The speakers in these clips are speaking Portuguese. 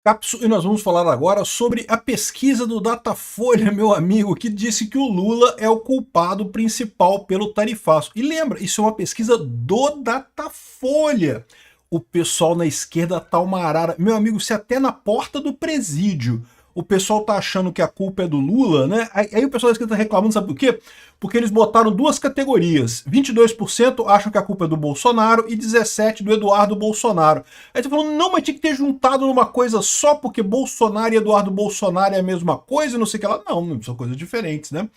Capsu, e nós vamos falar agora sobre a pesquisa do Datafolha, meu amigo, que disse que o Lula é o culpado principal pelo tarifaço. E lembra, isso é uma pesquisa do Datafolha. O pessoal na esquerda tá uma arara. Meu amigo, se até na porta do presídio o pessoal tá achando que a culpa é do Lula, né? Aí o pessoal da esquerda tá reclamando, sabe por quê? Porque eles botaram duas categorias. 22% acham que a culpa é do Bolsonaro e 17% do Eduardo Bolsonaro. Aí você falou, não, mas tinha que ter juntado numa coisa só, porque Bolsonaro e Eduardo Bolsonaro é a mesma coisa, não sei o que lá. Não, são coisas diferentes, né?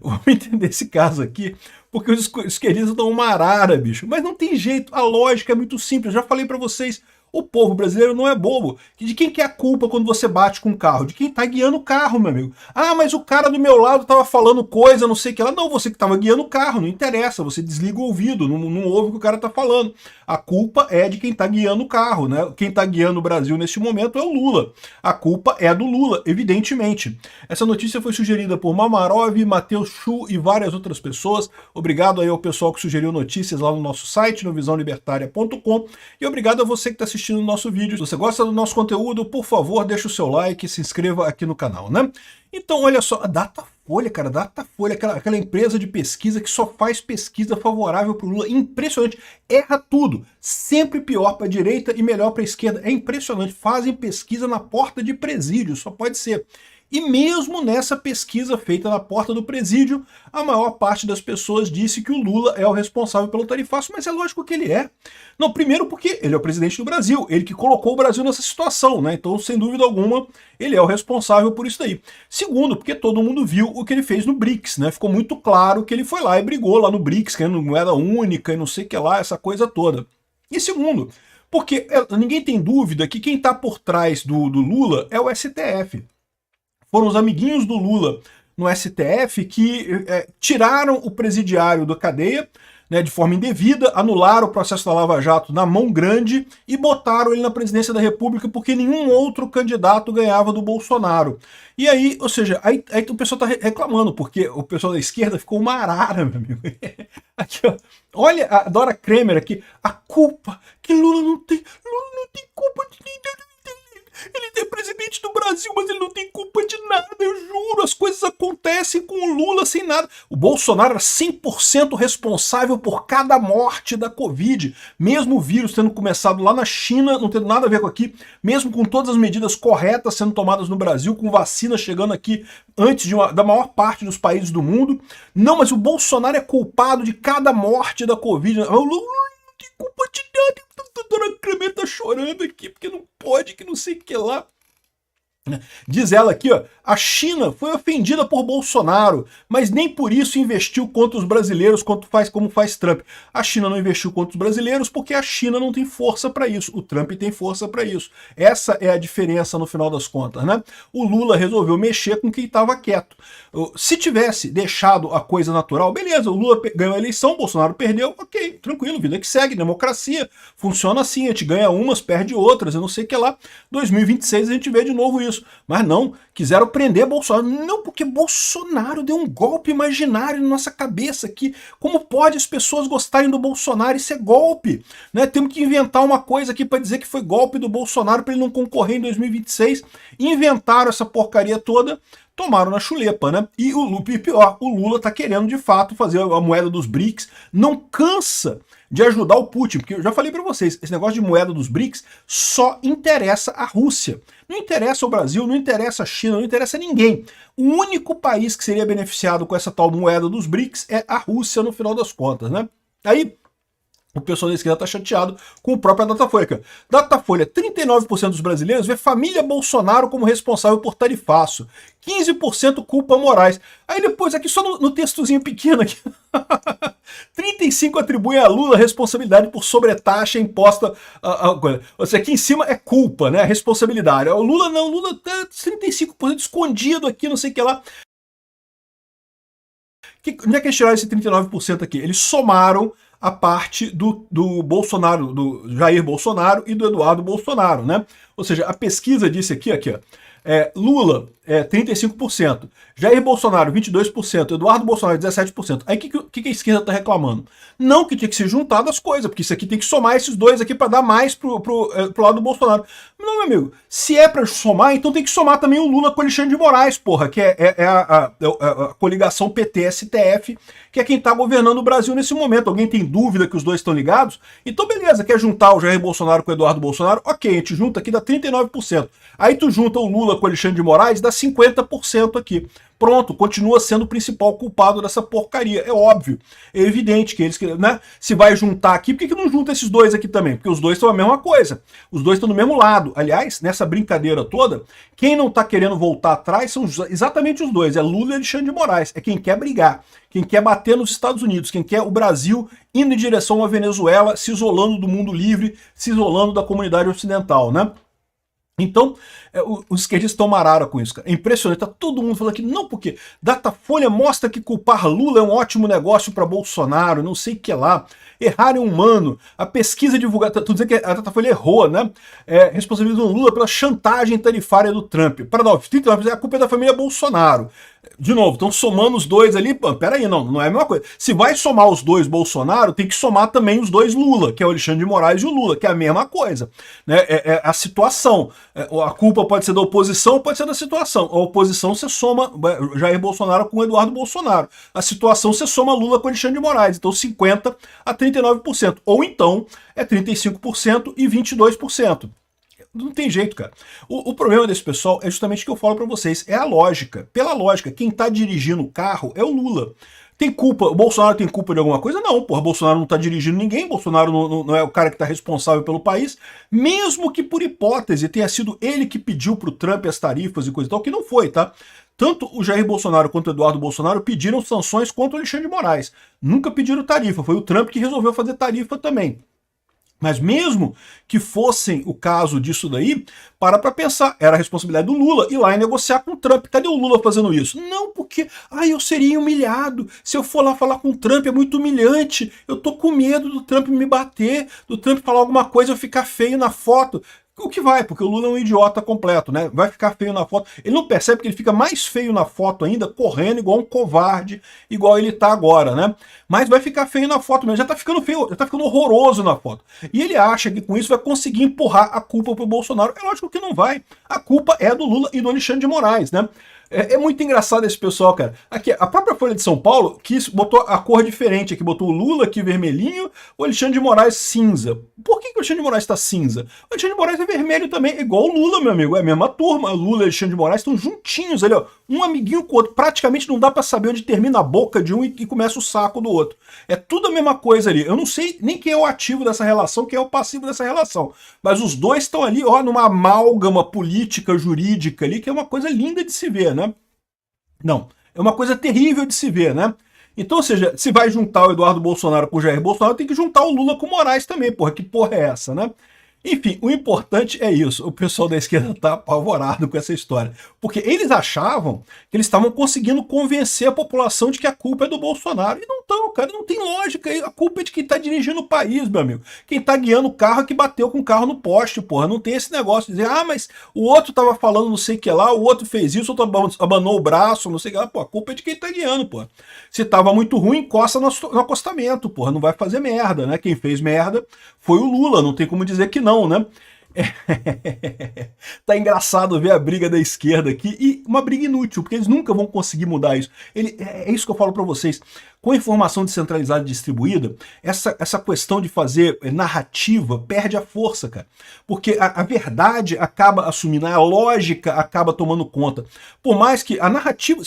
Vamos entender esse caso aqui, porque os esquerdistas estão uma arara, bicho. Mas não tem jeito, a lógica é muito simples. Eu já falei pra vocês, o povo brasileiro não é bobo. De quem que é a culpa quando você bate com o carro? De quem tá guiando o carro, meu amigo. Ah, mas o cara do meu lado tava falando coisa, não sei o que lá. Não, você que tava guiando o carro, não interessa. Você desliga o ouvido, não ouve o que o cara tá falando. A culpa é de quem tá guiando o carro, né? Quem tá guiando o Brasil neste momento é o Lula. A culpa é do Lula, evidentemente. Essa notícia foi sugerida por Mamarov, Matheus Chu e várias outras pessoas. Obrigado aí ao pessoal que sugeriu notícias lá no nosso site, no visãolibertaria.com. E obrigado a você que está assistindo o nosso vídeo. Se você gosta do nosso conteúdo, por favor, deixa o seu like e se inscreva aqui no canal, né? Então, olha só, a Datafolha, cara, Datafolha, aquela empresa de pesquisa que só faz pesquisa favorável para o Lula. Impressionante. Erra tudo. Sempre pior para a direita e melhor para a esquerda. É impressionante. Fazem pesquisa na porta de presídio, só pode ser. E mesmo nessa pesquisa feita na porta do presídio, a maior parte das pessoas disse que o Lula é o responsável pelo tarifaço, mas é lógico que ele é. Não, primeiro porque ele é o presidente do Brasil, ele que colocou o Brasil nessa situação, né? Então, sem dúvida alguma, ele é o responsável por isso daí. Segundo, porque todo mundo viu o que ele fez no BRICS, né? Ficou muito claro que ele foi lá e brigou lá no BRICS, querendo moeda única e não sei o que lá, essa coisa toda. E segundo, porque ninguém tem dúvida que quem está por trás do Lula é o STF. Foram os amiguinhos do Lula no STF que tiraram o presidiário da cadeia, né, de forma indevida, anularam o processo da Lava Jato na mão grande e botaram ele na presidência da República porque nenhum outro candidato ganhava do Bolsonaro. E aí, ou seja, aí o pessoal tá reclamando, porque o pessoal da esquerda ficou uma arara, meu amigo. Aqui, ó. Olha a Dora Kramer aqui, a culpa que Lula não tem culpa de ninguém. Ele é presidente do Brasil, mas ele não tem culpa de nada, eu juro. As coisas acontecem com o Lula sem nada. O Bolsonaro era 100% responsável por cada morte da Covid. Mesmo o vírus tendo começado lá na China, não tendo nada a ver com aqui, mesmo com todas as medidas corretas sendo tomadas no Brasil, com vacina chegando aqui antes da maior parte dos países do mundo. Não, mas o Bolsonaro é culpado de cada morte da Covid. O Lula não tem culpa de nada. A dona Kramer tá chorando aqui, porque não pode, que não sei o que lá. Diz ela aqui, ó, a China foi ofendida por Bolsonaro, mas nem por isso investiu contra os brasileiros como faz Trump. A China não investiu contra os brasileiros porque a China não tem força para isso. O Trump tem força para isso. Essa é a diferença no final das contas, né? O Lula resolveu mexer com quem estava quieto. Se tivesse deixado a coisa natural, beleza, o Lula ganhou a eleição, o Bolsonaro perdeu, ok, tranquilo, vida que segue, democracia, funciona assim, a gente ganha umas, perde outras, eu não sei o que lá. 2026 a gente vê de novo isso. Mas não, quiseram prender Bolsonaro. Não, porque Bolsonaro deu um golpe imaginário na nossa cabeça aqui. Como pode as pessoas gostarem do Bolsonaro? Isso é golpe, né? Temos que inventar uma coisa aqui para dizer que foi golpe do Bolsonaro para ele não concorrer em 2026. Inventaram essa porcaria toda, tomaram na chulepa, né? E pior, o Lula tá querendo de fato fazer a moeda dos BRICS, não cansa de ajudar o Putin, porque eu já falei para vocês, esse negócio de moeda dos BRICS só interessa a Rússia. Não interessa o Brasil, não interessa a China, não interessa ninguém. O único país que seria beneficiado com essa tal moeda dos BRICS é a Rússia no final das contas, né? Aí o pessoal da esquerda está chateado com o próprio Datafolha. Datafolha, 39% dos brasileiros vê família Bolsonaro como responsável por tarifaço. 15% culpa Moraes. Aí depois, aqui só no textozinho pequeno aqui, 35% atribuem a Lula a responsabilidade por sobretaxa imposta. Ou seja, aqui em cima é culpa, né? A responsabilidade. O Lula não, o Lula tá 35% escondido aqui, não sei o que lá. Onde é que eles tiraram esse 39% aqui? Eles somaram a parte do Bolsonaro, do Jair Bolsonaro e do Eduardo Bolsonaro, né? Ou seja, a pesquisa disse aqui, ó, Lula, 35%, Jair Bolsonaro, 22%, Eduardo Bolsonaro, 17%. Aí o que a esquerda está reclamando? Não que tinha que se juntar das coisas, porque isso aqui tem que somar esses dois aqui para dar mais pro lado do Bolsonaro. Não, meu amigo, se é para somar, então tem que somar também o Lula com o Alexandre de Moraes, porra, que é a coligação PT-STF, que é quem está governando o Brasil nesse momento. Alguém tem dúvida que os dois estão ligados? Então beleza, quer juntar o Jair Bolsonaro com o Eduardo Bolsonaro? Ok, a gente junta aqui, dá 39%. Aí tu junta o Lula com o Alexandre de Moraes, dá 50% aqui. Pronto, continua sendo o principal culpado dessa porcaria. É óbvio, é evidente que eles, né? Se vai juntar aqui, por que não junta esses dois aqui também? Porque os dois são a mesma coisa. Os dois estão do mesmo lado. Aliás, nessa brincadeira toda, quem não tá querendo voltar atrás são exatamente os dois. É Lula e Alexandre de Moraes. É quem quer brigar, quem quer bater nos Estados Unidos, quem quer o Brasil indo em direção à Venezuela, se isolando do mundo livre, se isolando da comunidade ocidental, né? Então, os esquerdistas estão marara com isso, cara. É impressionante, tá todo mundo falando que não, porque Datafolha mostra que culpar Lula é um ótimo negócio para Bolsonaro, não sei o que lá. Errar é humano. A pesquisa divulgada, tô dizendo que a Datafolha errou, né? Responsabilizando Lula pela chantagem tarifária do Trump. Para não, a culpa é da família Bolsonaro. De novo, estão somando os dois ali. Peraí, não é a mesma coisa. Se vai somar os dois Bolsonaro, tem que somar também os dois Lula, que é o Alexandre de Moraes e o Lula, que é a mesma coisa. Né? A situação. A culpa pode ser da oposição, pode ser da situação. A oposição você soma Jair Bolsonaro com Eduardo Bolsonaro. A situação você soma Lula com Alexandre de Moraes. Então 50% a 39%. Ou então é 35% e 22%. Não tem jeito, cara. O problema desse pessoal é justamente o que eu falo pra vocês. É a lógica. Pela lógica, quem tá dirigindo o carro é o Lula. Tem culpa? O Bolsonaro tem culpa de alguma coisa? Não, porra. Bolsonaro não tá dirigindo ninguém. Bolsonaro não é o cara que tá responsável pelo país. Mesmo que por hipótese tenha sido ele que pediu pro Trump as tarifas e coisa e tal, que não foi, tá? Tanto o Jair Bolsonaro quanto o Eduardo Bolsonaro pediram sanções contra o Alexandre de Moraes. Nunca pediram tarifa. Foi o Trump que resolveu fazer tarifa também. Mas mesmo que fossem o caso disso daí, para pensar, era a responsabilidade do Lula ir lá e negociar com o Trump. Cadê o Lula fazendo isso? Não, porque eu seria humilhado. Se eu for lá falar com o Trump é muito humilhante. Eu tô com medo do Trump me bater, do Trump falar alguma coisa e eu ficar feio na foto. O que vai, porque o Lula é um idiota completo, né? Vai ficar feio na foto. Ele não percebe que ele fica mais feio na foto ainda, correndo igual um covarde, igual ele tá agora, né? Mas vai ficar feio na foto mesmo, já tá ficando feio, já tá ficando horroroso na foto. E ele acha que com isso vai conseguir empurrar a culpa pro Bolsonaro. É lógico que não vai. A culpa é do Lula e do Alexandre de Moraes, né? É muito engraçado esse pessoal, cara. Aqui, a própria Folha de São Paulo botou a cor diferente aqui, botou o Lula aqui vermelhinho, o Alexandre de Moraes cinza. Por que o Alexandre de Moraes tá cinza? O Alexandre de Moraes é vermelho também, igual o Lula, meu amigo. É a mesma turma. O Lula e o Alexandre de Moraes estão juntinhos ali, ó. Um amiguinho com o outro. Praticamente não dá pra saber onde termina a boca de um e começa o saco do outro. É tudo a mesma coisa ali. Eu não sei nem quem é o ativo dessa relação, quem é o passivo dessa relação. Mas os dois estão ali, ó, numa amálgama política, jurídica ali, que é uma coisa linda de se ver, né? Não, é uma coisa terrível de se ver, né? Então, ou seja, se vai juntar o Eduardo Bolsonaro com o Jair Bolsonaro, tem que juntar o Lula com o Moraes também, porra. Que porra é essa, né? Enfim, o importante é isso. O pessoal da esquerda tá apavorado com essa história. Porque eles achavam que eles estavam conseguindo convencer a população de que a culpa é do Bolsonaro. E não estão, cara. Não tem lógica. A culpa é de quem tá dirigindo o país, meu amigo. Quem tá guiando o carro é que bateu com o carro no poste, porra. Não tem esse negócio de dizer, mas o outro tava falando não sei o que lá, o outro fez isso, o outro abanou o braço, não sei o que lá. Pô, a culpa é de quem tá guiando, porra. Se tava muito ruim, encosta no acostamento, porra. Não vai fazer merda, né? Quem fez merda foi o Lula. Não tem como dizer que não, né? Tá engraçado ver a briga da esquerda aqui, e uma briga inútil, porque eles nunca vão conseguir mudar isso. É isso que eu falo pra vocês. Com a informação descentralizada e distribuída, essa questão de fazer narrativa perde a força, cara. Porque a verdade acaba assumindo, a lógica acaba tomando conta. Por mais que a narrativa,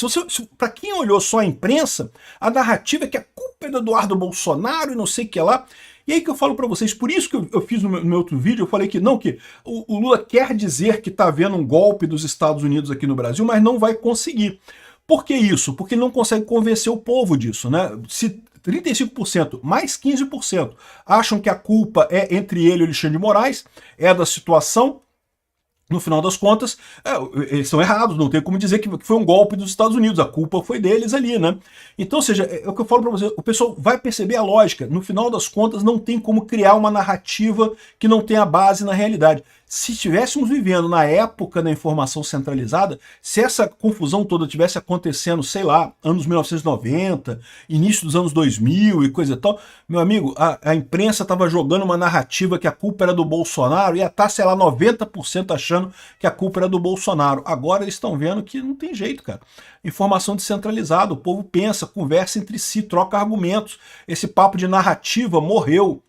para quem olhou só a imprensa, a narrativa é que a culpa é do Eduardo Bolsonaro e não sei o que lá. E aí que eu falo pra vocês, por isso que eu fiz no meu outro vídeo, eu falei que não, que o Lula quer dizer que tá havendo um golpe dos Estados Unidos aqui no Brasil, mas não vai conseguir. Por que isso? Porque ele não consegue convencer o povo disso, né? Se 35% mais 15% acham que a culpa é entre ele e o Alexandre de Moraes, é da situação, no final das contas, eles estão errados, não tem como dizer que foi um golpe dos Estados Unidos, a culpa foi deles ali, né? Então, ou seja, é o que eu falo pra você, o pessoal vai perceber a lógica, no final das contas não tem como criar uma narrativa que não tenha base na realidade. Se estivéssemos vivendo na época da informação centralizada, se essa confusão toda tivesse acontecendo, sei lá, anos 1990, início dos anos 2000 e coisa e tal, meu amigo, a imprensa estava jogando uma narrativa que a culpa era do Bolsonaro e ia estar, sei lá, 90% achando que a culpa era do Bolsonaro. Agora eles estão vendo que não tem jeito, cara. Informação descentralizada, o povo pensa, conversa entre si, troca argumentos. Esse papo de narrativa morreu.